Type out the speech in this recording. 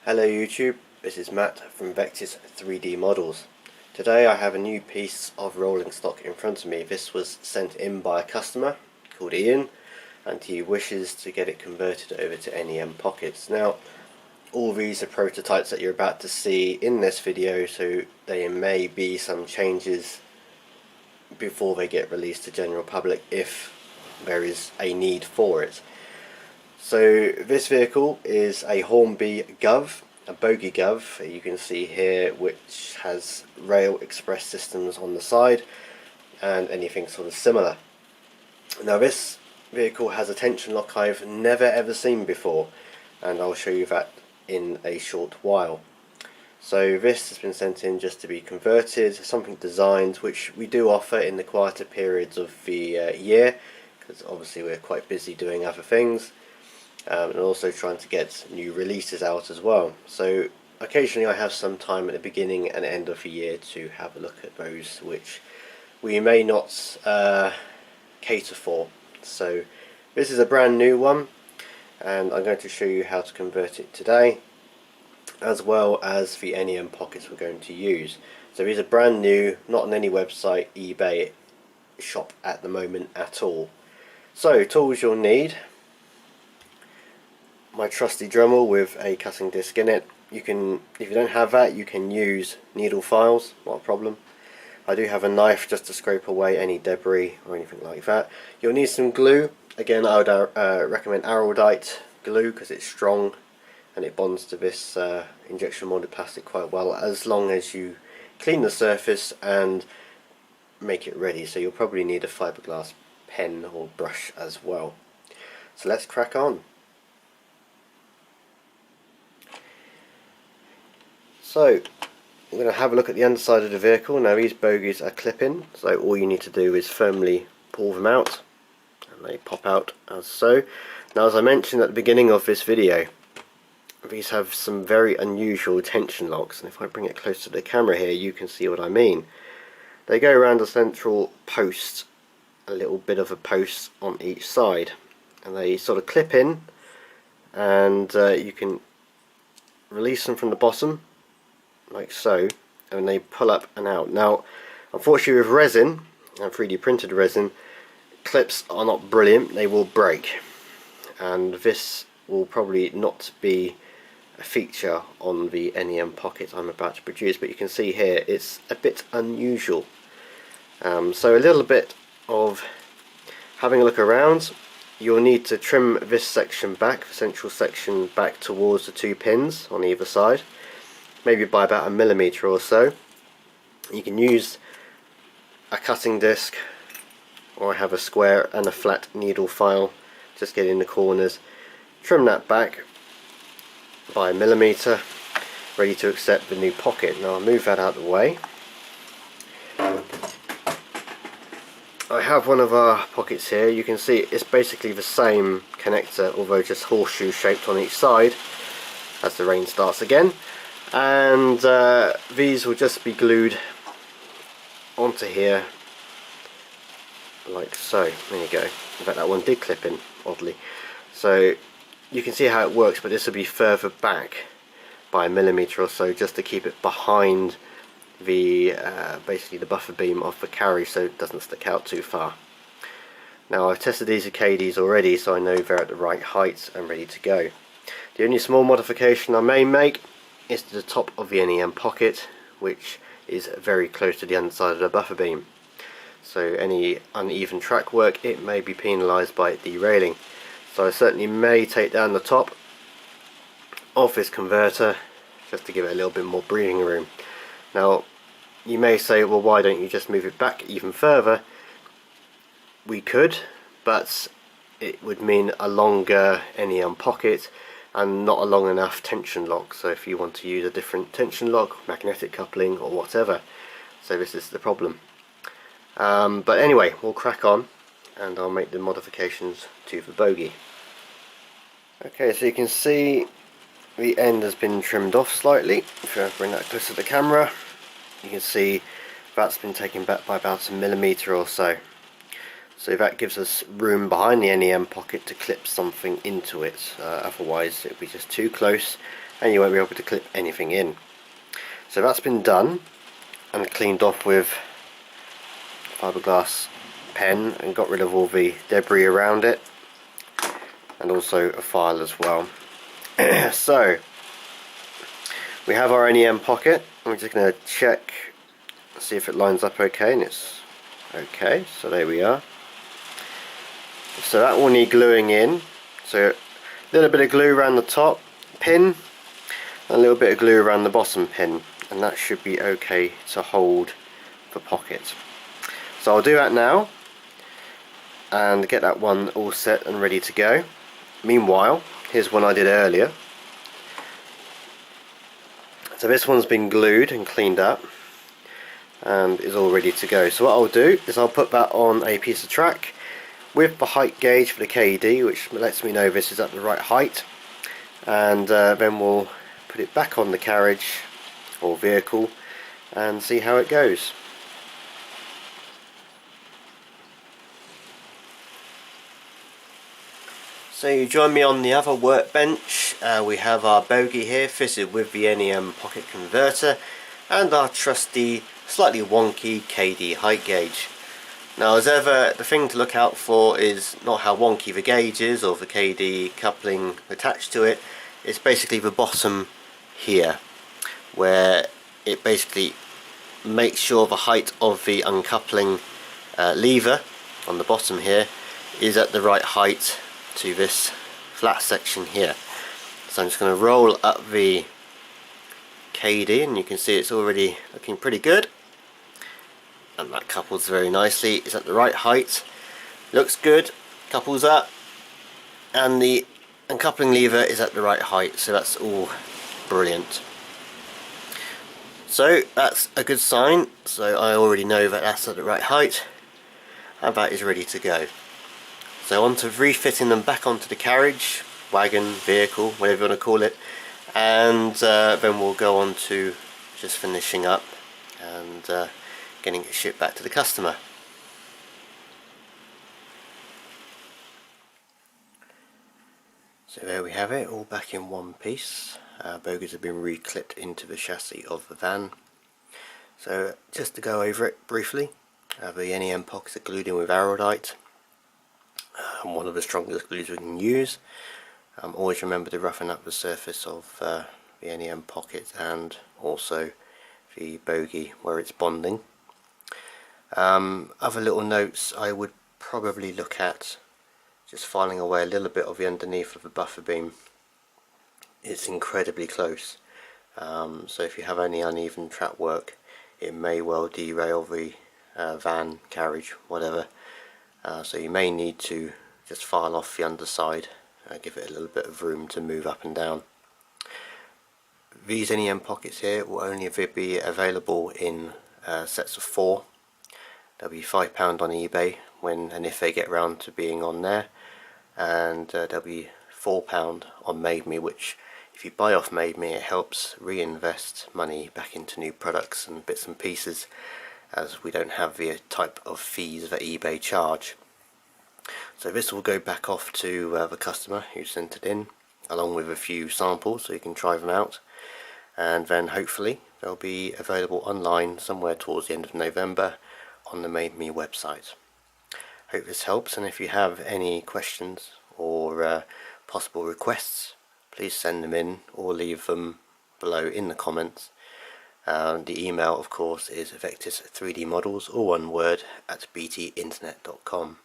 Hello YouTube, this is Matt from Vectis 3D Models. Today I have a new piece of rolling stock in front of me. This was sent in by a customer called Ian, and he wishes to get it converted over to NEM pockets. Now, all these are prototypes that you're about to see in this video, so there may be some changes before they get released to general public if there is a need for it. So this vehicle is a Hornby GUV, a bogie GUV, you can see here, which has rail express systems on the side and anything sort of similar. Now this vehicle has a tension lock I've never ever seen before, and I'll show you that in a short while. So this has been sent in just to be converted, something designed which we do offer in the quieter periods of the year, because obviously we're quite busy doing other things. And also trying to get new releases out as well. So occasionally I have some time at the beginning and end of the year to have a look at those which we may not cater for. So this is a brand new one, and I'm going to show you how to convert it today, as well as the NEM pockets we're going to use. So these are brand new, not on any website, eBay shop at the moment at all. So tools you'll need: my trusty Dremel with a cutting disc in it. You can, if you don't have that, you can use needle files, not a problem. I do have a knife just to scrape away any debris or anything like that. You'll need some glue. Again, I would recommend Araldite glue because it's strong and it bonds to this injection molded plastic quite well, as long as you clean the surface and make it ready. So you'll probably need a fiberglass pen or brush as well. So let's crack on. So we're going to have a look at the underside of the vehicle. Now these bogies are clip-in, so all you need to do is firmly pull them out and they pop out as so. Now, as I mentioned at the beginning of this video, these have some very unusual tension locks, and if I bring it close to the camera here you can see what I mean. They go around a central post, a little bit of a post on each side, and they sort of clip in, and you can release them from the bottom like so, and they pull up and out. Now unfortunately with resin and 3D printed resin, clips are not brilliant, they will break, and this will probably not be a feature on the NEM pocket I'm about to produce, but you can see here it's a bit unusual. So a little bit of having a look around. You'll need to trim this section back, the central section back towards the two pins on either side, maybe by about 1 millimeter or so. You can use a cutting disc, or I have a square and a flat needle file, just get in the corners, trim that back by 1 millimeter, ready to accept the new pocket. Now I'll move that out of the way. I have one of our pockets here. You can see it's basically the same connector, although just horseshoe shaped on each side, as the rain starts again. And these will just be glued onto here like so. There you go. In fact, that one did clip in, oddly. So you can see how it works, but this will be further back by 1 millimeter or so, just to keep it behind the basically the buffer beam of the carry, so it doesn't stick out too far. Now I've tested these Acadies already, so I know they're at the right height and ready to go. The only small modification I may make is to the top of the NEM pocket, which is very close to the underside of the buffer beam. So any uneven track work, it may be penalised by it derailing. So I certainly may take down the top of this converter just to give it a little bit more breathing room. Now you may say, well, why don't you just move it back even further? We could, but it would mean a longer NEM pocket and not a long enough tension lock. So if you want to use a different tension lock, magnetic coupling or whatever, so this is the problem. But anyway, we'll crack on and I'll make the modifications to the bogie. Okay, so you can see the end has been trimmed off slightly. If I bring that close to the camera, you can see that's been taken back by about 1 millimeter or so. So that gives us room behind the NEM pocket to clip something into it, otherwise it would be just too close and you won't be able to clip anything in. So that's been done and cleaned off with fiberglass pen and got rid of all the debris around it, and also a file as well. So we have our NEM pocket. I'm just going to check, see if it lines up okay, and it's okay. So there we are. So that will need gluing in. So a little bit of glue around the top pin and a little bit of glue around the bottom pin, and that should be okay to hold the pocket. So I'll do that now and get that one all set and ready to go. Meanwhile, here's one I did earlier. So this one's been glued and cleaned up and is all ready to go. So what I'll do is I'll put that on a piece of track with the height gauge for the KD, which lets me know this is at the right height, and then we'll put it back on the carriage or vehicle and see how it goes. So you join me on the other workbench. We have our bogie here fitted with the NEM pocket converter and our trusty, slightly wonky KD height gauge. Now, as ever, the thing to look out for is not how wonky the gauge is or the KD coupling attached to it. It's basically the bottom here, where it basically makes sure the height of the uncoupling lever on the bottom here is at the right height to this flat section here. So I'm just going to roll up the KD, and you can see it's already looking pretty good, and that couples very nicely. It's at the right height, looks good, couples up, and the uncoupling lever is at the right height, so that's all brilliant. So that's a good sign. So I already know that that's at the right height and that is ready to go. So on to refitting them back onto the carriage, wagon, vehicle, whatever you want to call it, and then we'll go on to just finishing up and getting it shipped back to the customer. So there we have it, all back in one piece. Bogies have been reclipped into the chassis of the van. So just to go over it briefly, the NEM pockets are glued in with Arodite, one of the strongest glues we can use. Always remember to roughen up the surface of the NEM pocket and also the bogie where it's bonding. Other little notes, I would probably look at just filing away a little bit of the underneath of the buffer beam. It's incredibly close, so if you have any uneven track work, it may well derail the van, carriage, whatever. So you may need to just file off the underside, give it a little bit of room to move up and down. These NEM pockets here will only be available in sets of 4. They'll be £5 on eBay when and if they get round to being on there, and they'll be £4 on Made Me, which if you buy off Made Me, it helps reinvest money back into new products and bits and pieces, as we don't have the type of fees that eBay charge. So this will go back off to the customer who sent it in, along with a few samples so you can try them out, and then hopefully they'll be available online somewhere towards the end of November on the Made Me website. Hope this helps, and if you have any questions or possible requests, please send them in or leave them below in the comments. The email, of course, is Vectis 3D models, all one word, @btinternet.com.